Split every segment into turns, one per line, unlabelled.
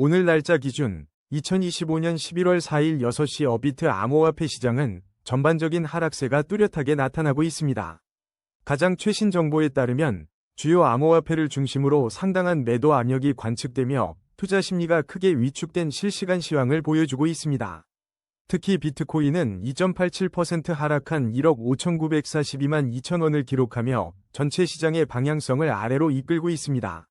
오늘 날짜 기준 2025년 11월 4일 6시 어비트 암호화폐 시장은 전반적인 하락세가 뚜렷하게 나타나고 있습니다. 가장 최신 정보에 따르면 주요 암호화폐를 중심으로 상당한 매도 압력이 관측되며 투자 심리가 크게 위축된 실시간 시황을 보여주고 있습니다. 특히 비트코인은 2.87% 하락한 1억 5,942만 2천 원을 기록하며 전체 시장의 방향성을 아래로 이끌고 있습니다.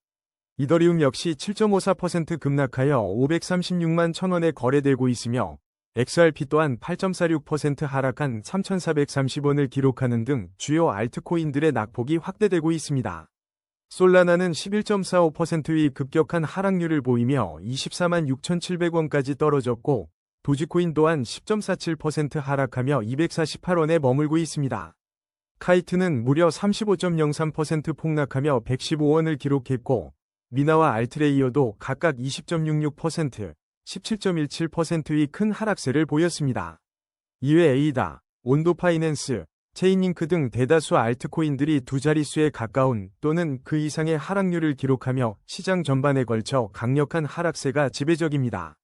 이더리움 역시 7.54% 급락하여 536만 1,000원에 거래되고 있으며 XRP 또한 8.46% 하락한 3,430원을 기록하는 등 주요 알트코인들의 낙폭이 확대되고 있습니다. 솔라나는 11.45%의 급격한 하락률을 보이며 24만 6,700원까지 떨어졌고 도지코인 또한 10.47% 하락하며 248원에 머물고 있습니다. 카이트는 무려 35.03% 폭락하며 115원을 기록했고 미나와 알트레이어도 각각 20.66%, 17.17%의 큰 하락세를 보였습니다. 이외 에이다, 온도파이낸스, 체인링크 등 대다수 알트코인들이 두 자릿수에 가까운 또는 그 이상의 하락률을 기록하며 시장 전반에 걸쳐 강력한 하락세가 지배적입니다.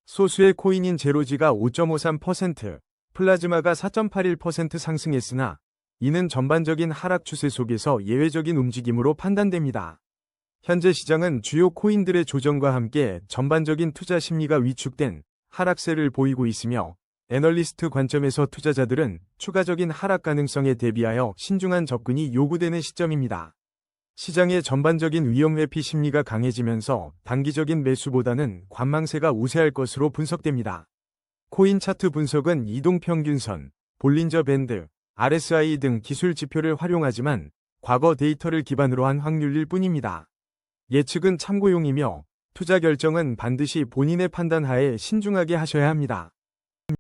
소수의 코인인 제로지가 5.53%, 플라즈마가 4.81% 상승했으나 이는 전반적인 하락 추세 속에서 예외적인 움직임으로 판단됩니다. 현재 시장은 주요 코인들의 조정과 함께 전반적인 투자 심리가 위축된 하락세를 보이고 있으며 애널리스트 관점에서 투자자들은 추가적인 하락 가능성에 대비하여 신중한 접근이 요구되는 시점입니다. 시장의 전반적인 위험 회피 심리가 강해지면서 단기적인 매수보다는 관망세가 우세할 것으로 분석됩니다. 코인 차트 분석은 이동평균선, 볼린저 밴드, RSI 등 기술 지표를 활용하지만 과거 데이터를 기반으로 한 확률일 뿐입니다. 예측은 참고용이며 투자 결정은 반드시 본인의 판단 하에 신중하게 하셔야 합니다.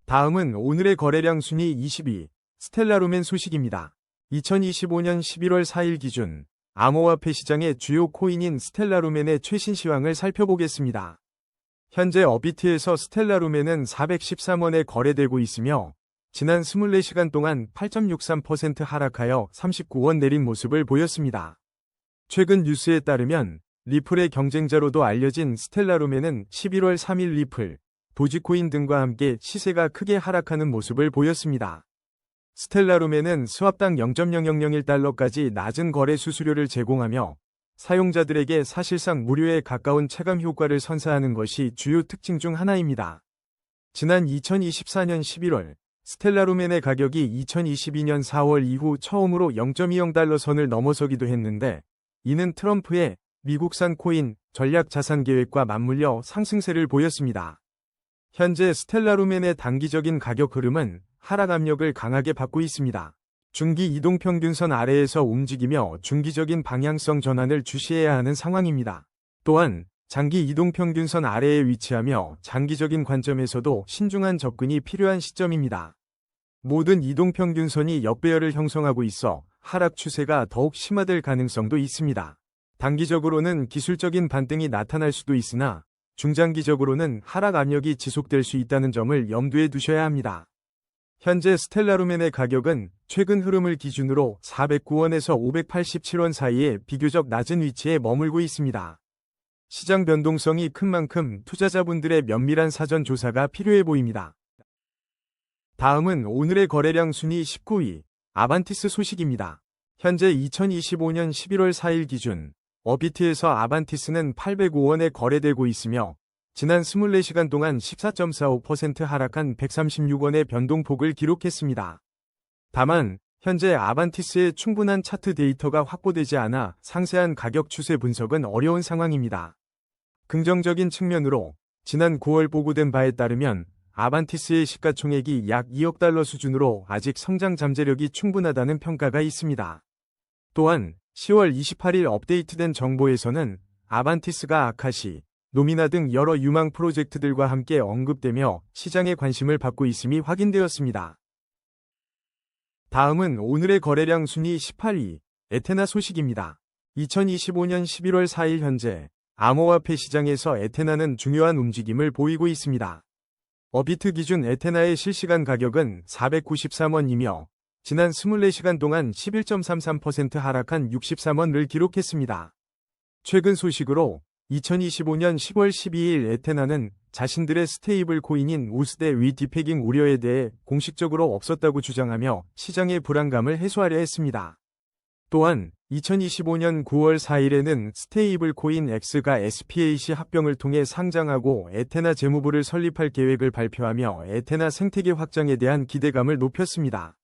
다음은 오늘의 거래량 순위 22, 스텔라루멘 소식입니다. 2025년 11월 4일 기준 암호화폐 시장의 주요 코인인 스텔라루멘의 최신 시황을 살펴보겠습니다. 현재 어비트에서 스텔라루멘은 413원에 거래되고 있으며 지난 24시간 동안 8.63% 하락하여 39원 내린 모습을 보였습니다. 최근 뉴스에 따르면 리플의 경쟁자로도 알려진 스텔라루멘은 11월 3일 리플, 도지코인 등과 함께 시세가 크게 하락하는 모습을 보였습니다. 스텔라루멘은 스왑당 0.0001달러까지 낮은 거래 수수료를 제공하며 사용자들에게 사실상 무료에 가까운 체감 효과를 선사하는 것이 주요 특징 중 하나입니다. 지난 2024년 11월 스텔라루멘의 가격이 2022년 4월 이후 처음으로 0.20달러 선을 넘어서기도 했는데 이는 트럼프의 미국산 코인 전략 자산 계획과 맞물려 상승세를 보였습니다. 현재 스텔라루멘의 단기적인 가격 흐름은 하락 압력을 강하게 받고 있습니다. 중기 이동평균선 아래에서 움직이며 중기적인 방향성 전환을 주시해야 하는 상황입니다. 또한 장기 이동평균선 아래에 위치하며 장기적인 관점에서도 신중한 접근이 필요한 시점입니다. 모든 이동평균선이 역배열을 형성하고 있어 하락 추세가 더욱 심화될 가능성도 있습니다. 단기적으로는 기술적인 반등이 나타날 수도 있으나 중장기적으로는 하락 압력이 지속될 수 있다는 점을 염두에 두셔야 합니다. 현재 스텔라루멘의 가격은 최근 흐름을 기준으로 409원에서 587원 사이에 비교적 낮은 위치에 머물고 있습니다. 시장 변동성이 큰 만큼 투자자분들의 면밀한 사전 조사가 필요해 보입니다. 다음은 오늘의 거래량 순위 19위, 아반티스 소식입니다. 현재 2025년 11월 4일 기준 어비트에서 아반티스는 805원에 거래되고 있으며 지난 24시간 동안 14.45% 하락한 136원의 변동폭을 기록했습니다. 다만 현재 아반티스의 충분한 차트 데이터가 확보되지 않아 상세한 가격 추세 분석은 어려운 상황입니다. 긍정적인 측면으로 지난 9월 보고된 바에 따르면 아반티스의 시가총액이 약 2억 달러 수준으로 아직 성장 잠재력이 충분하다는 평가가 있습니다. 또한 10월 28일 업데이트된 정보에서는 아반티스가 아카시, 노미나 등 여러 유망 프로젝트들과 함께 언급되며 시장의 관심을 받고 있음이 확인되었습니다. 다음은 오늘의 거래량 순위 18위, 에테나 소식입니다. 2025년 11월 4일 현재 암호화폐 시장에서 에테나는 중요한 움직임을 보이고 있습니다. 어비트 기준 에테나의 실시간 가격은 493원이며 지난 24시간 동안 11.33% 하락한 63원을 기록했습니다. 최근 소식으로 2025년 10월 12일 에테나는 자신들의 스테이블 코인인 우스대 위 디페깅 우려에 대해 공식적으로 없었다고 주장하며 시장의 불안감을 해소하려 했습니다. 또한 2025년 9월 4일에는 스테이블 코인 X가 SPAC 합병을 통해 상장하고 에테나 재무부를 설립할 계획을 발표하며 에테나 생태계 확장에 대한 기대감을 높였습니다.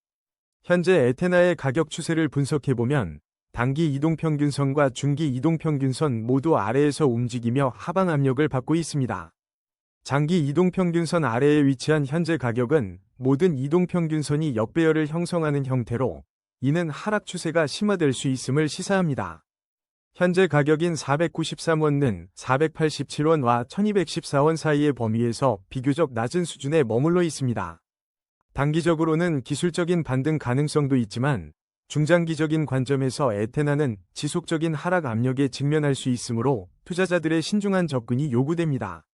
현재 에테나의 가격 추세를 분석해보면 단기 이동평균선과 중기 이동평균선 모두 아래에서 움직이며 하방 압력을 받고 있습니다. 장기 이동평균선 아래에 위치한 현재 가격은 모든 이동평균선이 역배열을 형성하는 형태로 이는 하락 추세가 심화될 수 있음을 시사합니다. 현재 가격인 493원은 487원과 1214원 사이의 범위에서 비교적 낮은 수준에 머물러 있습니다. 단기적으로는 기술적인 반등 가능성도 있지만 중장기적인 관점에서 에테나는 지속적인 하락 압력에 직면할 수 있으므로 투자자들의 신중한 접근이 요구됩니다.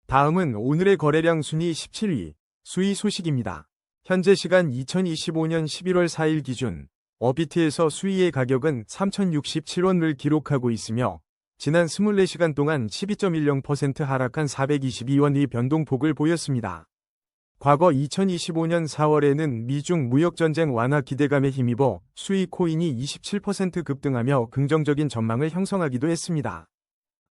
다음은 오늘의 거래량 순위 17위, 수위 소식입니다. 현재 시간 2025년 11월 4일 기준 어비트에서 수위의 가격은 3,067원을 기록하고 있으며 지난 24시간 동안 12.10% 하락한 422원의 변동폭을 보였습니다. 과거 2025년 4월에는 미중 무역전쟁 완화 기대감에 힘입어 수위 코인이 27% 급등하며 긍정적인 전망을 형성하기도 했습니다.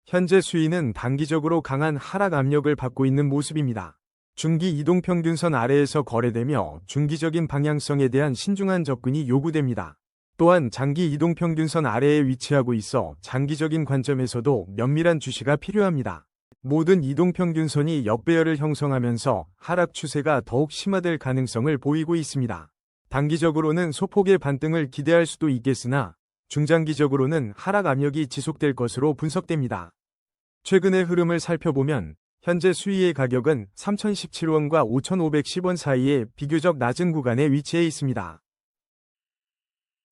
현재 수위는 단기적으로 강한 하락 압력을 받고 있는 모습입니다. 중기 이동평균선 아래에서 거래되며 중기적인 방향성에 대한 신중한 접근이 요구됩니다. 또한 장기 이동평균선 아래에 위치하고 있어 장기적인 관점에서도 면밀한 주시가 필요합니다. 모든 이동평균선이 역배열을 형성하면서 하락 추세가 더욱 심화될 가능성을 보이고 있습니다. 단기적으로는 소폭의 반등을 기대할 수도 있겠으나 중장기적으로는 하락 압력이 지속될 것으로 분석됩니다. 최근의 흐름을 살펴보면 현재 수위의 가격은 3,017원과 5,510원 사이에 비교적 낮은 구간에 위치해 있습니다.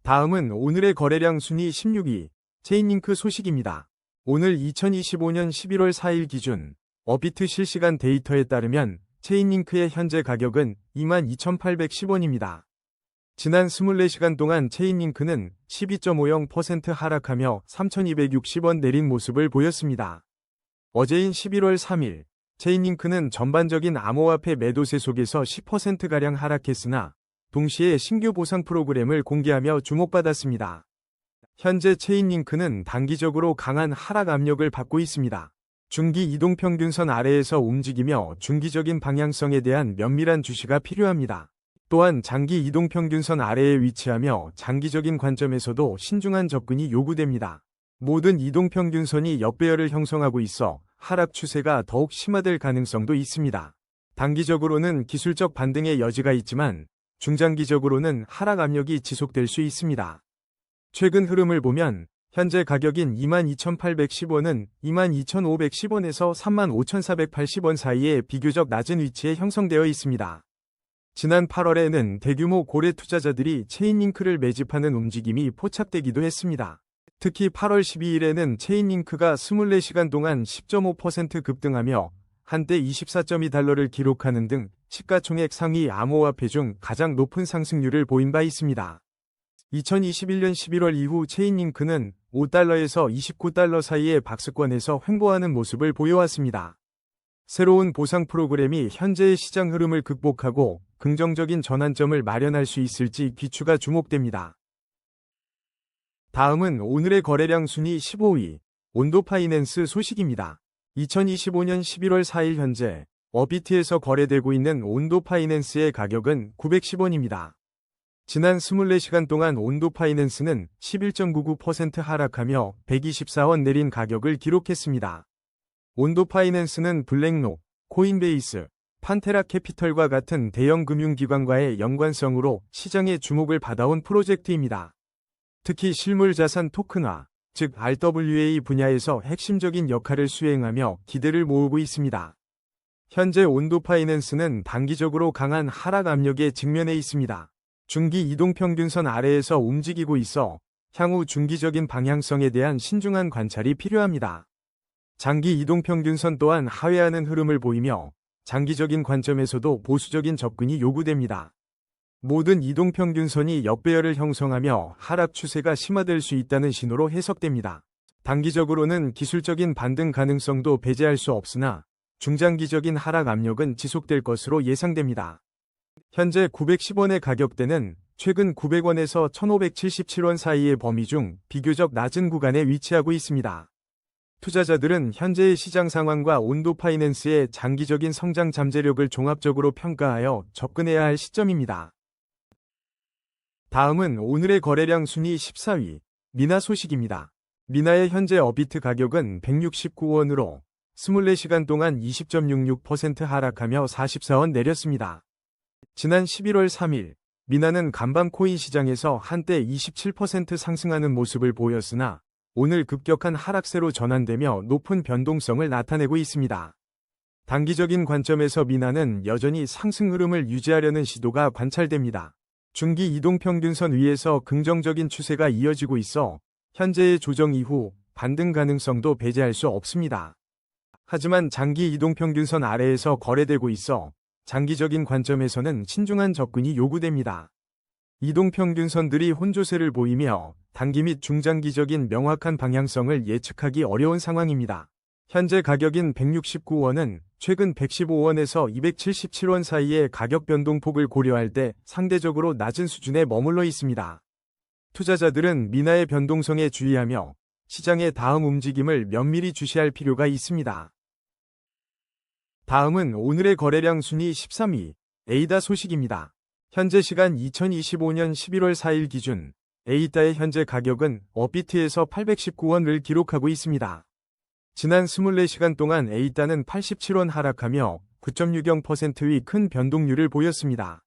다음은 오늘의 거래량 순위 16위, 체인링크 소식입니다. 오늘 2025년 11월 4일 기준 어비트 실시간 데이터에 따르면 체인링크의 현재 가격은 22,810원입니다. 지난 24시간 동안 체인링크는 12.50% 하락하며 3,260원 내린 모습을 보였습니다. 어제인 11월 3일 체인링크는 전반적인 암호화폐 매도세 속에서 10%가량 하락했으나 동시에 신규 보상 프로그램을 공개하며 주목받았습니다. 현재 체인링크는 단기적으로 강한 하락 압력을 받고 있습니다. 중기 이동평균선 아래에서 움직이며 중기적인 방향성에 대한 면밀한 주시가 필요합니다. 또한 장기 이동평균선 아래에 위치하며 장기적인 관점에서도 신중한 접근이 요구됩니다. 모든 이동평균선이 역배열을 형성하고 있어 하락 추세가 더욱 심화될 가능성도 있습니다. 단기적으로는 기술적 반등의 여지가 있지만 중장기적으로는 하락 압력이 지속될 수 있습니다. 최근 흐름을 보면 현재 가격인 22,810원은 22,510원에서 35,480원 사이에 비교적 낮은 위치에 형성되어 있습니다. 지난 8월에는 대규모 고래 투자자들이 체인링크를 매집하는 움직임이 포착되기도 했습니다. 특히 8월 12일에는 체인링크가 24시간 동안 10.5% 급등하며 한때 24.2달러를 기록하는 등 시가총액 상위 암호화폐 중 가장 높은 상승률을 보인 바 있습니다. 2021년 11월 이후 체인링크는 5달러에서 29달러 사이의 박스권에서 횡보하는 모습을 보여왔습니다. 새로운 보상 프로그램이 현재의 시장 흐름을 극복하고 긍정적인 전환점을 마련할 수 있을지 귀추가 주목됩니다. 다음은 오늘의 거래량 순위 15위, 온도파이낸스 소식입니다. 2025년 11월 4일 현재 어비트에서 거래되고 있는 온도파이낸스의 가격은 910원입니다. 지난 24시간 동안 온도파이낸스는 11.99% 하락하며 124원 내린 가격을 기록했습니다. 온도파이낸스는 블랙록, 코인베이스, 판테라 캐피털과 같은 대형 금융기관과의 연관성으로 시장의 주목을 받아온 프로젝트입니다. 특히 실물자산 토큰화, 즉 RWA 분야에서 핵심적인 역할을 수행하며 기대를 모으고 있습니다. 현재 온도파이낸스는 단기적으로 강한 하락 압력에 직면해 있습니다. 중기 이동평균선 아래에서 움직이고 있어 향후 중기적인 방향성에 대한 신중한 관찰이 필요합니다. 장기 이동평균선 또한 하회하는 흐름을 보이며 장기적인 관점에서도 보수적인 접근이 요구됩니다. 모든 이동평균선이 역배열을 형성하며 하락 추세가 심화될 수 있다는 신호로 해석됩니다. 단기적으로는 기술적인 반등 가능성도 배제할 수 없으나 중장기적인 하락 압력은 지속될 것으로 예상됩니다. 현재 910원의 가격대는 최근 900원에서 1577원 사이의 범위 중 비교적 낮은 구간에 위치하고 있습니다. 투자자들은 현재의 시장 상황과 온도 파이낸스의 장기적인 성장 잠재력을 종합적으로 평가하여 접근해야 할 시점입니다. 다음은 오늘의 거래량 순위 14위, 미나 소식입니다. 미나의 현재 어비트 가격은 169원으로 24시간 동안 20.66% 하락하며 44원 내렸습니다. 지난 11월 3일, 미나는 간밤 코인 시장에서 한때 27% 상승하는 모습을 보였으나 오늘 급격한 하락세로 전환되며 높은 변동성을 나타내고 있습니다. 단기적인 관점에서 미나는 여전히 상승 흐름을 유지하려는 시도가 관찰됩니다. 중기 이동평균선 위에서 긍정적인 추세가 이어지고 있어 현재의 조정 이후 반등 가능성도 배제할 수 없습니다. 하지만 장기 이동평균선 아래에서 거래되고 있어 장기적인 관점에서는 신중한 접근이 요구됩니다. 이동평균선들이 혼조세를 보이며 단기 및 중장기적인 명확한 방향성을 예측하기 어려운 상황입니다. 현재 가격인 169원은 최근 115원에서 277원 사이의 가격 변동폭을 고려할 때 상대적으로 낮은 수준에 머물러 있습니다. 투자자들은 미나의 변동성에 주의하며 시장의 다음 움직임을 면밀히 주시할 필요가 있습니다. 다음은 오늘의 거래량 순위 13위, 에이다 소식입니다. 현재 시간 2025년 11월 4일 기준 에이다의 현재 가격은 업비트에서 819원을 기록하고 있습니다. 지난 24시간 동안 에이다는 87원 하락하며 9.60%의 큰 변동률을 보였습니다.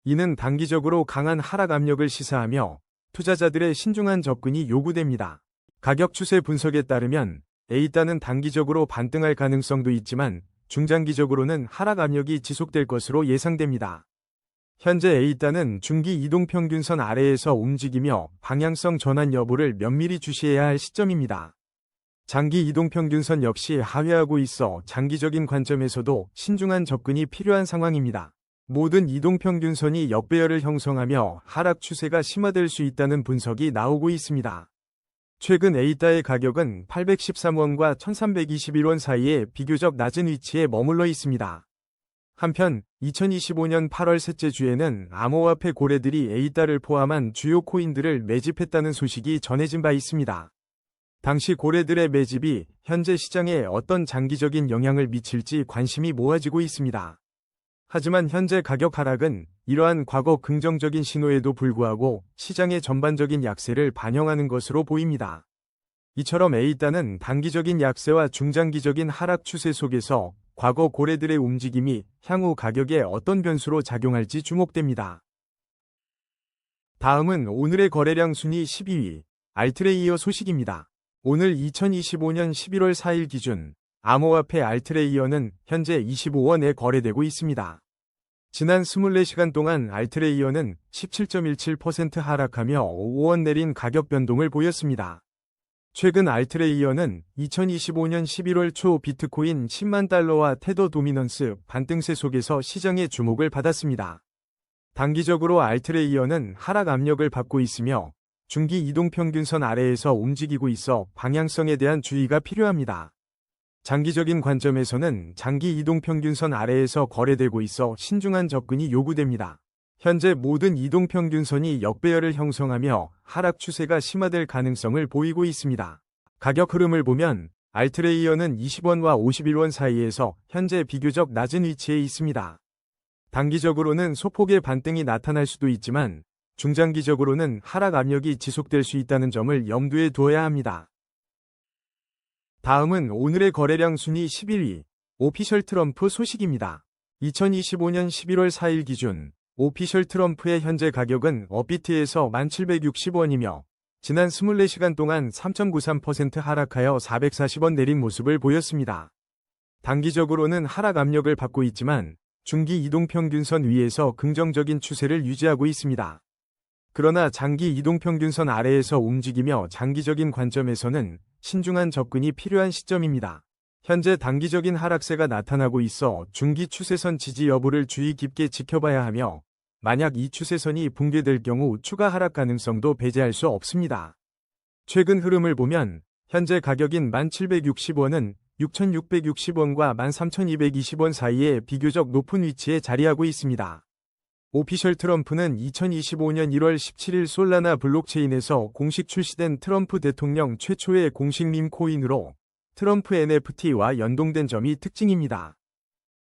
이는 단기적으로 강한 하락 압력을 시사하며 투자자들의 신중한 접근이 요구됩니다. 가격 추세 분석에 따르면 에이다는 단기적으로 반등할 가능성도 있지만 중장기적으로는 하락 압력이 지속될 것으로 예상됩니다. 현재 에이다는 중기 이동평균선 아래에서 움직이며 방향성 전환 여부를 면밀히 주시해야 할 시점입니다. 장기 이동평균선 역시 하회하고 있어 장기적인 관점에서도 신중한 접근이 필요한 상황입니다. 모든 이동평균선이 역배열을 형성하며 하락 추세가 심화될 수 있다는 분석이 나오고 있습니다. 최근 에이다의 가격은 813원과 1321원 사이에 비교적 낮은 위치에 머물러 있습니다. 한편 2025년 8월 셋째 주에는 암호화폐 고래들이 에이다를 포함한 주요 코인들을 매집했다는 소식이 전해진 바 있습니다. 당시 고래들의 매집이 현재 시장에 어떤 장기적인 영향을 미칠지 관심이 모아지고 있습니다. 하지만 현재 가격 하락은 이러한 과거 긍정적인 신호에도 불구하고 시장의 전반적인 약세를 반영하는 것으로 보입니다. 이처럼 에이다는 단기적인 약세와 중장기적인 하락 추세 속에서 과거 고래들의 움직임이 향후 가격에 어떤 변수로 작용할지 주목됩니다. 다음은 오늘의 거래량 순위 12위, 알트레이어 소식입니다. 오늘 2025년 11월 4일 기준 암호화폐 알트레이어는 현재 25원에 거래되고 있습니다. 지난 24시간 동안 알트레이어는 17.17% 하락하며 5원 내린 가격 변동을 보였습니다. 최근 알트레이어는 2025년 11월 초 비트코인 10만 달러와 테더 도미넌스 반등세 속에서 시장의 주목을 받았습니다. 단기적으로 알트레이어는 하락 압력을 받고 있으며 중기 이동평균선 아래에서 움직이고 있어 방향성에 대한 주의가 필요합니다. 장기적인 관점에서는 장기 이동평균선 아래에서 거래되고 있어 신중한 접근이 요구됩니다. 현재 모든 이동평균선이 역배열을 형성하며 하락 추세가 심화될 가능성을 보이고 있습니다. 가격 흐름을 보면 알트레이어는 20원과 51원 사이에서 현재 비교적 낮은 위치에 있습니다. 단기적으로는 소폭의 반등이 나타날 수도 있지만 중장기적으로는 하락 압력이 지속될 수 있다는 점을 염두에 두어야 합니다. 다음은 오늘의 거래량 순위 11위, 오피셜 트럼프 소식입니다. 2025년 11월 4일 기준 오피셜 트럼프의 현재 가격은 업비트에서 1760원이며 지난 24시간 동안 3.93% 하락하여 440원 내린 모습을 보였습니다. 단기적으로는 하락 압력을 받고 있지만 중기 이동평균선 위에서 긍정적인 추세를 유지하고 있습니다. 그러나 장기 이동평균선 아래에서 움직이며 장기적인 관점에서는 신중한 접근이 필요한 시점입니다. 현재 단기적인 하락세가 나타나고 있어 중기 추세선 지지 여부를 주의 깊게 지켜봐야 하며 만약 이 추세선이 붕괴될 경우 추가 하락 가능성도 배제할 수 없습니다. 최근 흐름을 보면 현재 가격인 1760원은 6660원과 13220원 사이에 비교적 높은 위치에 자리하고 있습니다. 오피셜 트럼프는 2025년 1월 17일 솔라나 블록체인에서 공식 출시된 트럼프 대통령 최초의 공식 밈 코인으로 트럼프 NFT와 연동된 점이 특징입니다.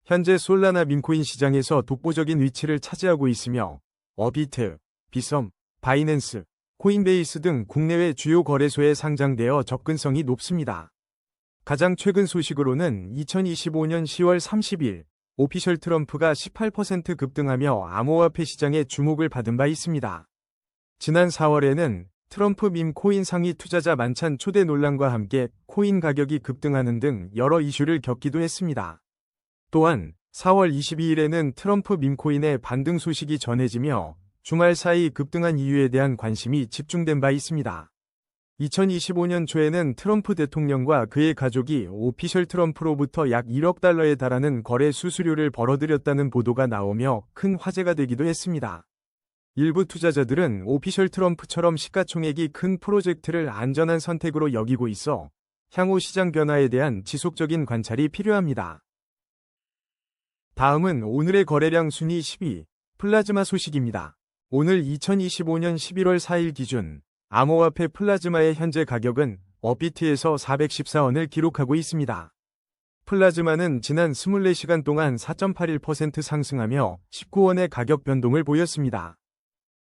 현재 솔라나 밈코인 시장에서 독보적인 위치를 차지하고 있으며 어비트, 비썸, 바이낸스, 코인베이스 등 국내외 주요 거래소에 상장되어 접근성이 높습니다. 가장 최근 소식으로는 2025년 10월 30일 오피셜 트럼프가 18% 급등하며 암호화폐 시장에 주목을 받은 바 있습니다. 지난 4월에는 트럼프 밈 코인 상위 투자자 만찬 초대 논란과 함께 코인 가격이 급등하는 등 여러 이슈를 겪기도 했습니다. 또한 4월 22일에는 트럼프 밈 코인의 반등 소식이 전해지며 주말 사이 급등한 이유에 대한 관심이 집중된 바 있습니다. 2025년 초에는 트럼프 대통령과 그의 가족이 오피셜 트럼프로부터 약 1억 달러에 달하는 거래 수수료를 벌어들였다는 보도가 나오며 큰 화제가 되기도 했습니다. 일부 투자자들은 오피셜 트럼프처럼 시가총액이 큰 프로젝트를 안전한 선택으로 여기고 있어 향후 시장 변화에 대한 지속적인 관찰이 필요합니다. 다음은 오늘의 거래량 순위 10위, 플라즈마 소식입니다. 오늘 2025년 11월 4일 기준 암호화폐 플라즈마의 현재 가격은 업비트에서 414원을 기록하고 있습니다. 플라즈마는 지난 24시간 동안 4.81% 상승하며 19원의 가격 변동을 보였습니다.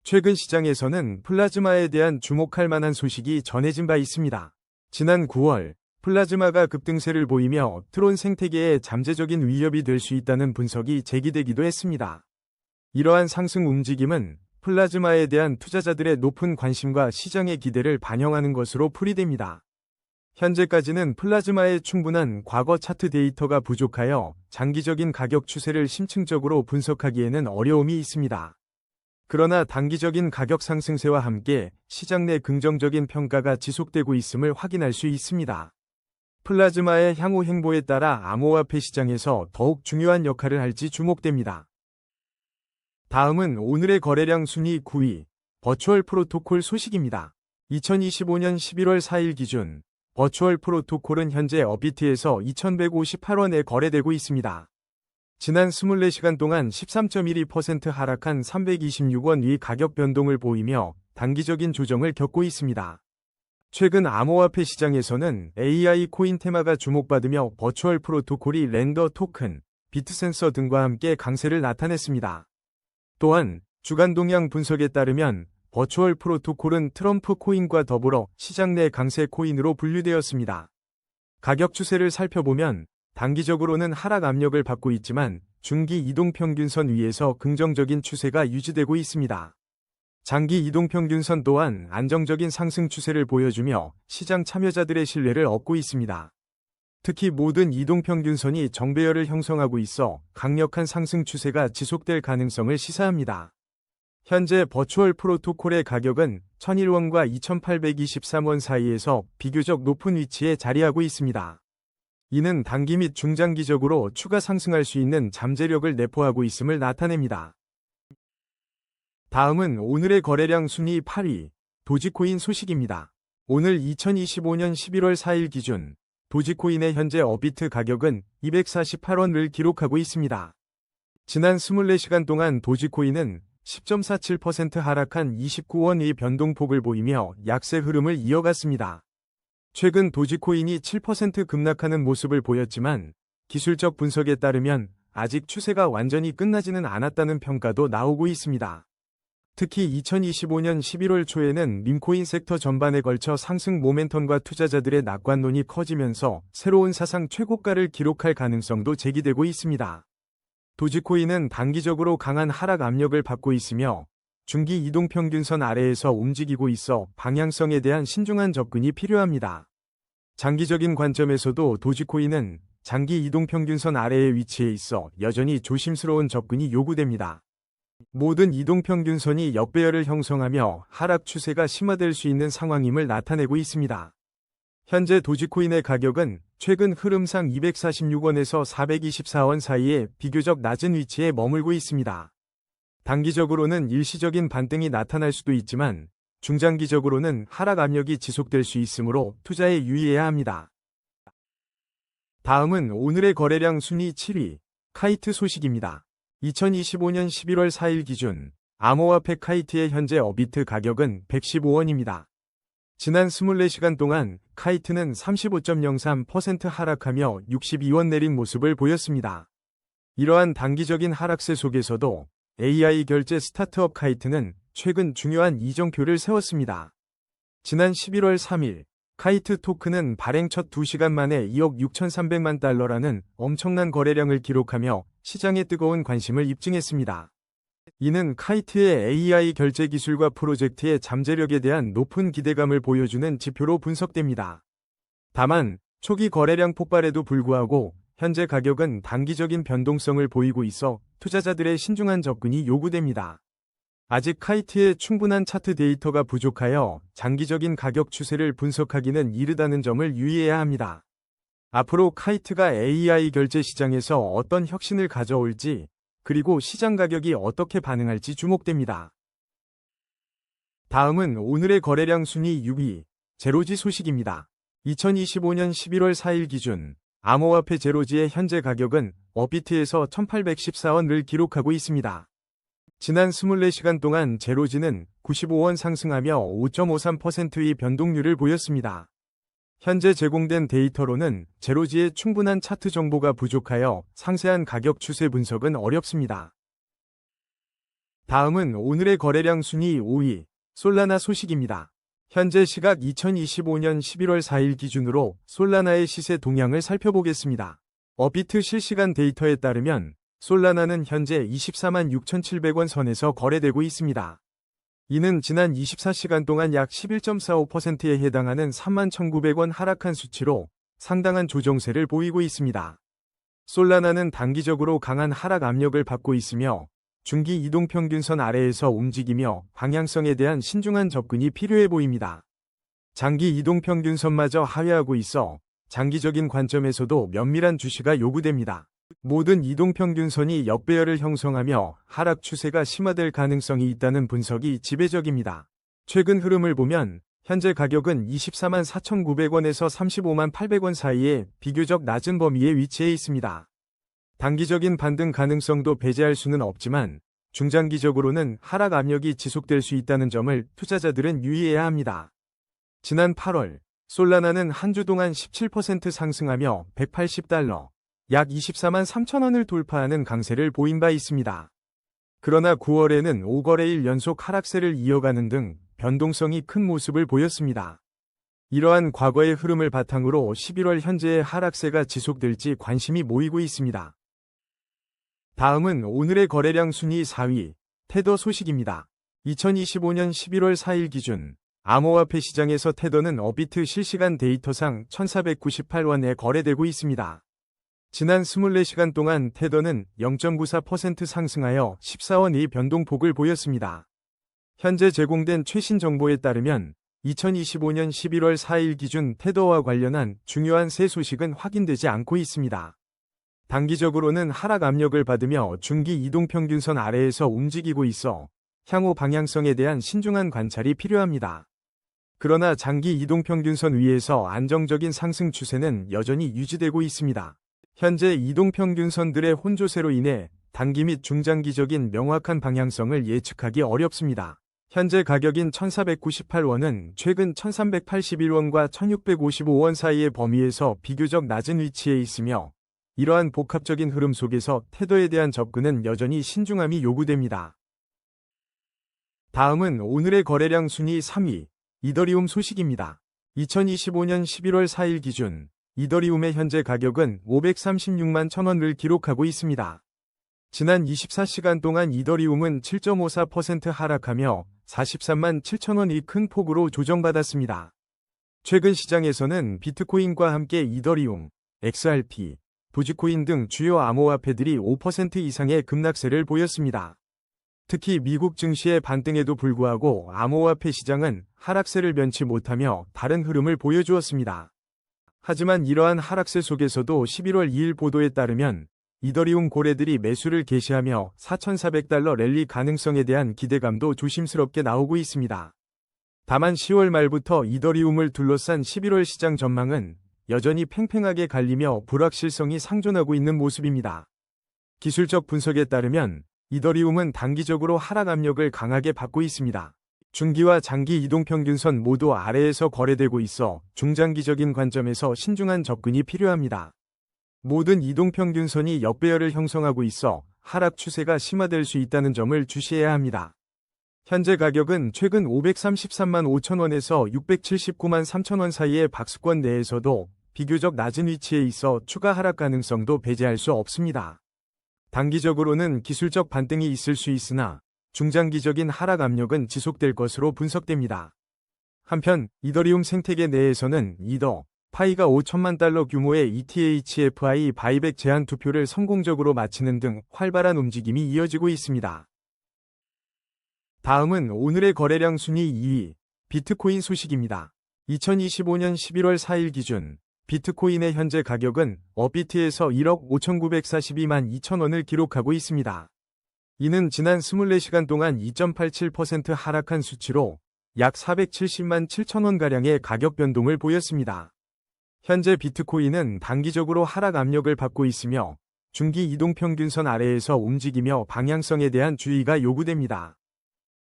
최근 시장에서는 플라즈마에 대한 주목할 만한 소식이 전해진 바 있습니다. 지난 9월 플라즈마가 급등세를 보이며 트론 생태계에 잠재적인 위협이 될 수 있다는 분석이 제기되기도 했습니다. 이러한 상승 움직임은 플라즈마에 대한 투자자들의 높은 관심과 시장의 기대를 반영하는 것으로 풀이됩니다. 현재까지는 플라즈마의 충분한 과거 차트 데이터가 부족하여 장기적인 가격 추세를 심층적으로 분석하기에는 어려움이 있습니다. 그러나 단기적인 가격 상승세와 함께 시장 내 긍정적인 평가가 지속되고 있음을 확인할 수 있습니다. 플라즈마의 향후 행보에 따라 암호화폐 시장에서 더욱 중요한 역할을 할지 주목됩니다. 다음은 오늘의 거래량 순위 9위, 버추얼 프로토콜 소식입니다. 2025년 11월 4일 기준 버추얼 프로토콜은 현재 업비트에서 2158원에 거래되고 있습니다. 지난 24시간 동안 13.12% 하락한 326원 위 가격 변동을 보이며 단기적인 조정을 겪고 있습니다. 최근 암호화폐 시장에서는 AI 코인 테마가 주목받으며 버추얼 프로토콜이 렌더 토큰, 비트센서 등과 함께 강세를 나타냈습니다. 또한 주간 동향 분석에 따르면 버추얼 프로토콜은 트럼프 코인과 더불어 시장 내 강세 코인으로 분류되었습니다. 가격 추세를 살펴보면 단기적으로는 하락 압력을 받고 있지만 중기 이동평균선 위에서 긍정적인 추세가 유지되고 있습니다. 장기 이동평균선 또한 안정적인 상승 추세를 보여주며 시장 참여자들의 신뢰를 얻고 있습니다. 특히 모든 이동평균선이 정배열을 형성하고 있어 강력한 상승 추세가 지속될 가능성을 시사합니다. 현재 버추얼 프로토콜의 가격은 1001원과 2823원 사이에서 비교적 높은 위치에 자리하고 있습니다. 이는 단기 및 중장기적으로 추가 상승할 수 있는 잠재력을 내포하고 있음을 나타냅니다. 다음은 오늘의 거래량 순위 8위, 도지코인 소식입니다. 오늘 2025년 11월 4일 기준 도지코인의 현재 업비트 가격은 248원을 기록하고 있습니다. 지난 24시간 동안 도지코인은 10.47% 하락한 29원의 변동폭을 보이며 약세 흐름을 이어갔습니다. 최근 도지코인이 7% 급락하는 모습을 보였지만 기술적 분석에 따르면 아직 추세가 완전히 끝나지는 않았다는 평가도 나오고 있습니다. 특히 2025년 11월 초에는 밈코인 섹터 전반에 걸쳐 상승 모멘텀과 투자자들의 낙관론이 커지면서 새로운 사상 최고가를 기록할 가능성도 제기되고 있습니다. 도지코인은 단기적으로 강한 하락 압력을 받고 있으며 중기 이동평균선 아래에서 움직이고 있어 방향성에 대한 신중한 접근이 필요합니다. 장기적인 관점에서도 도지코인은 장기 이동평균선 아래의 위치에 있어 여전히 조심스러운 접근이 요구됩니다. 모든 이동평균선이 역배열을 형성하며 하락 추세가 심화될 수 있는 상황임을 나타내고 있습니다. 현재 도지코인의 가격은 최근 흐름상 246원에서 424원 사이에 비교적 낮은 위치에 머물고 있습니다. 단기적으로는 일시적인 반등이 나타날 수도 있지만 중장기적으로는 하락 압력이 지속될 수 있으므로 투자에 유의해야 합니다. 다음은 오늘의 거래량 순위 7위, 카이트 소식입니다. 2025년 11월 4일 기준 암호화폐 카이트의 현재 어비트 가격은 115원입니다. 지난 24시간 동안 카이트는 35.03% 하락하며 62원 내린 모습을 보였습니다. 이러한 단기적인 하락세 속에서도 AI 결제 스타트업 카이트는 최근 중요한 이정표를 세웠습니다. 지난 11월 3일 카이트 토큰은 발행 첫 2시간 만에 2억 6,300만 달러라는 엄청난 거래량을 기록하며 시장에 뜨거운 관심을 입증했습니다. 이는 카이트의 AI 결제 기술과 프로젝트의 잠재력에 대한 높은 기대감을 보여주는 지표로 분석됩니다. 다만 초기 거래량 폭발에도 불구하고 현재 가격은 단기적인 변동성을 보이고 있어 투자자들의 신중한 접근이 요구됩니다. 아직 카이트의 충분한 차트 데이터가 부족하여 장기적인 가격 추세를 분석하기는 이르다는 점을 유의해야 합니다. 앞으로 카이트가 AI 결제 시장에서 어떤 혁신을 가져올지, 그리고 시장 가격이 어떻게 반응할지 주목됩니다. 다음은 오늘의 거래량 순위 6위, 제로지 소식입니다. 2025년 11월 4일 기준 암호화폐 제로지의 현재 가격은 어비트에서 1814원을 기록하고 있습니다. 지난 24시간 동안 제로지는 95원 상승하며 5.53%의 변동률을 보였습니다. 현재 제공된 데이터로는 제로지의 충분한 차트 정보가 부족하여 상세한 가격 추세 분석은 어렵습니다. 다음은 오늘의 거래량 순위 5위, 솔라나 소식입니다. 현재 시각 2025년 11월 4일 기준으로 솔라나의 시세 동향을 살펴보겠습니다. 어비트 실시간 데이터에 따르면 솔라나는 현재 24만 6,700원 선에서 거래되고 있습니다. 이는 지난 24시간 동안 약 11.45%에 해당하는 3만 1,900원 하락한 수치로 상당한 조정세를 보이고 있습니다. 솔라나는 단기적으로 강한 하락 압력을 받고 있으며 중기 이동평균선 아래에서 움직이며 방향성에 대한 신중한 접근이 필요해 보입니다. 장기 이동평균선마저 하회하고 있어 장기적인 관점에서도 면밀한 주시가 요구됩니다. 모든 이동평균선이 역배열을 형성하며 하락 추세가 심화될 가능성이 있다는 분석이 지배적입니다. 최근 흐름을 보면 현재 가격은 24만 4,900원에서 35만 800원 사이에 비교적 낮은 범위에 위치해 있습니다. 단기적인 반등 가능성도 배제할 수는 없지만 중장기적으로는 하락 압력이 지속될 수 있다는 점을 투자자들은 유의해야 합니다. 지난 8월 솔라나는 한 주 동안 17% 상승하며 180달러, 약 24만 3천원을 돌파하는 강세를 보인 바 있습니다. 그러나 9월에는 5거래일 연속 하락세를 이어가는 등 변동성이 큰 모습을 보였습니다. 이러한 과거의 흐름을 바탕으로 11월 현재의 하락세가 지속될지 관심이 모이고 있습니다. 다음은 오늘의 거래량 순위 4위, 테더 소식입니다. 2025년 11월 4일 기준 암호화폐 시장에서 테더는 어비트 실시간 데이터상 1,498원에 거래되고 있습니다. 지난 24시간 동안 테더는 0.94% 상승하여 14원의 변동폭을 보였습니다. 현재 제공된 최신 정보에 따르면 2025년 11월 4일 기준 테더와 관련한 중요한 새 소식은 확인되지 않고 있습니다. 단기적으로는 하락 압력을 받으며 중기 이동평균선 아래에서 움직이고 있어 향후 방향성에 대한 신중한 관찰이 필요합니다. 그러나 장기 이동평균선 위에서 안정적인 상승 추세는 여전히 유지되고 있습니다. 현재 이동평균선들의 혼조세로 인해 단기 및 중장기적인 명확한 방향성을 예측하기 어렵습니다. 현재 가격인 1,498원은 최근 1,381원과 1,655원 사이의 범위에서 비교적 낮은 위치에 있으며 이러한 복합적인 흐름 속에서 테더에 대한 접근은 여전히 신중함이 요구됩니다. 다음은 오늘의 거래량 순위 3위, 이더리움 소식입니다. 2025년 11월 4일 기준 이더리움의 현재 가격은 536만 1,000원을 기록하고 있습니다. 지난 24시간 동안 이더리움은 7.54% 하락하며 43만 7천원이 큰 폭으로 조정받았습니다. 최근 시장에서는 비트코인과 함께 이더리움, XRP, 도지코인 등 주요 암호화폐들이 5% 이상의 급락세를 보였습니다. 특히 미국 증시의 반등에도 불구하고 암호화폐 시장은 하락세를 면치 못하며 다른 흐름을 보여주었습니다. 하지만 이러한 하락세 속에서도 11월 2일 보도에 따르면 이더리움 고래들이 매수를 개시하며 4,400달러 랠리 가능성에 대한 기대감도 조심스럽게 나오고 있습니다. 다만 10월 말부터 이더리움을 둘러싼 11월 시장 전망은 여전히 팽팽하게 갈리며 불확실성이 상존하고 있는 모습입니다. 기술적 분석에 따르면 이더리움은 단기적으로 하락 압력을 강하게 받고 있습니다. 중기와 장기 이동평균선 모두 아래에서 거래되고 있어 중장기적인 관점에서 신중한 접근이 필요합니다. 모든 이동평균선이 역배열을 형성하고 있어 하락 추세가 심화될 수 있다는 점을 주시해야 합니다. 현재 가격은 최근 533만 5천원에서 679만 3천원 사이의 박스권 내에서도 비교적 낮은 위치에 있어 추가 하락 가능성도 배제할 수 없습니다. 단기적으로는 기술적 반등이 있을 수 있으나 중장기적인 하락 압력은 지속될 것으로 분석됩니다. 한편 이더리움 생태계 내에서는 이더 파이가 5천만 달러 규모의 ETHFI 바이백 제한 투표를 성공적으로 마치는 등 활발한 움직임이 이어지고 있습니다. 다음은 오늘의 거래량 순위 2위, 비트코인 소식입니다. 2025년 11월 4일 기준 비트코인의 현재 가격은 업비트에서 1억 5,942만 2천원을 기록하고 있습니다. 이는 지난 24시간 동안 2.87% 하락한 수치로 약 470만 7천원가량의 가격 변동을 보였습니다. 현재 비트코인은 단기적으로 하락 압력을 받고 있으며 중기 이동평균선 아래에서 움직이며 방향성에 대한 주의가 요구됩니다.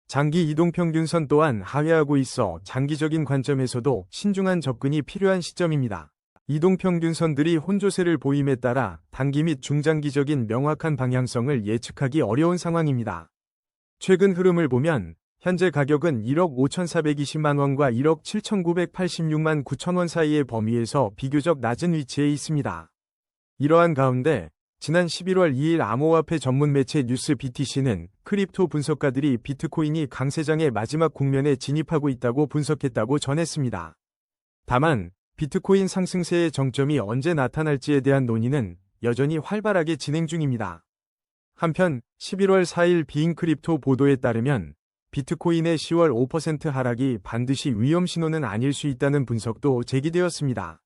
장기 이동평균선 또한 하회하고 있어 장기적인 관점에서도 신중한 접근이 필요한 시점입니다. 이동평균선들이 혼조세를 보임에 따라 단기 및 중장기적인 명확한 방향성을 예측하기 어려운 상황입니다. 최근 흐름을 보면 현재 가격은 1억 5,420만원과 1억 7,986만 9천원 사이의 범위에서 비교적 낮은 위치에 있습니다. 이러한 가운데 지난 11월 2일 암호화폐 전문 매체 뉴스 BTC는 크립토 분석가들이 비트코인이 강세장의 마지막 국면에 진입하고 있다고 분석했다고 전했습니다. 다만 비트코인 상승세의 정점이 언제 나타날지에 대한 논의는 여전히 활발하게 진행 중입니다. 한편 11월 4일 비인크립토 보도에 따르면 비트코인의 10월 5% 하락이 반드시 위험 신호는 아닐 수 있다는 분석도 제기되었습니다.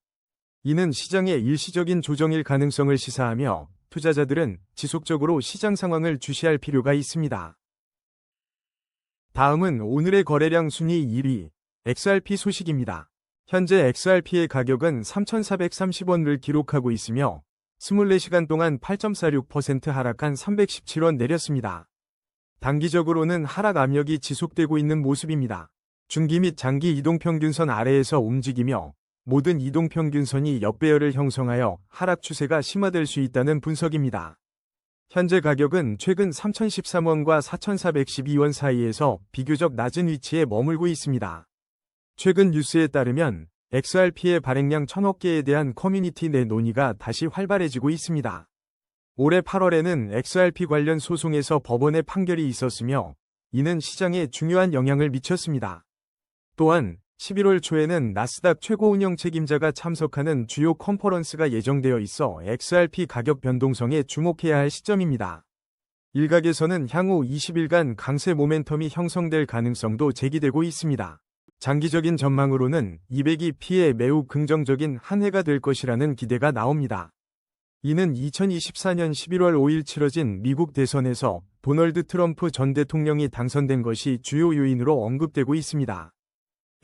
이는 시장의 일시적인 조정일 가능성을 시사하며 투자자들은 지속적으로 시장 상황을 주시할 필요가 있습니다. 다음은 오늘의 거래량 순위 1위, XRP 소식입니다. 현재 XRP의 가격은 3,430원을 기록하고 있으며 24시간 동안 8.46% 하락한 317원 내렸습니다. 단기적으로는 하락 압력이 지속되고 있는 모습입니다. 중기 및 장기 이동평균선 아래에서 움직이며 모든 이동평균선이 역배열을 형성하여 하락 추세가 심화될 수 있다는 분석입니다. 현재 가격은 최근 3,013원과 4,412원 사이에서 비교적 낮은 위치에 머물고 있습니다. 최근 뉴스에 따르면 XRP의 발행량 1,000억 개에 대한 커뮤니티 내 논의가 다시 활발해지고 있습니다. 올해 8월에는 XRP 관련 소송에서 법원의 판결이 있었으며 이는 시장에 중요한 영향을 미쳤습니다. 또한 11월 초에는 나스닥 최고 운영 책임자가 참석하는 주요 컨퍼런스가 예정되어 있어 XRP 가격 변동성에 주목해야 할 시점입니다. 일각에서는 향후 20일간 강세 모멘텀이 형성될 가능성도 제기되고 있습니다. 장기적인 전망으로는 200EP에 매우 긍정적인 한 해가 될 것이라는 기대가 나옵니다. 이는 2024년 11월 5일 치러진 미국 대선에서 도널드 트럼프 전 대통령이 당선된 것이 주요 요인으로 언급되고 있습니다.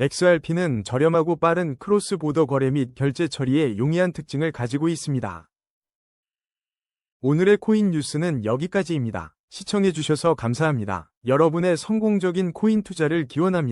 XRP는 저렴하고 빠른 크로스 보더 거래 및 결제 처리에 용이한 특징을 가지고 있습니다. 오늘의 코인 뉴스는 여기까지입니다. 시청해주셔서 감사합니다. 여러분의 성공적인 코인 투자를 기원합니다.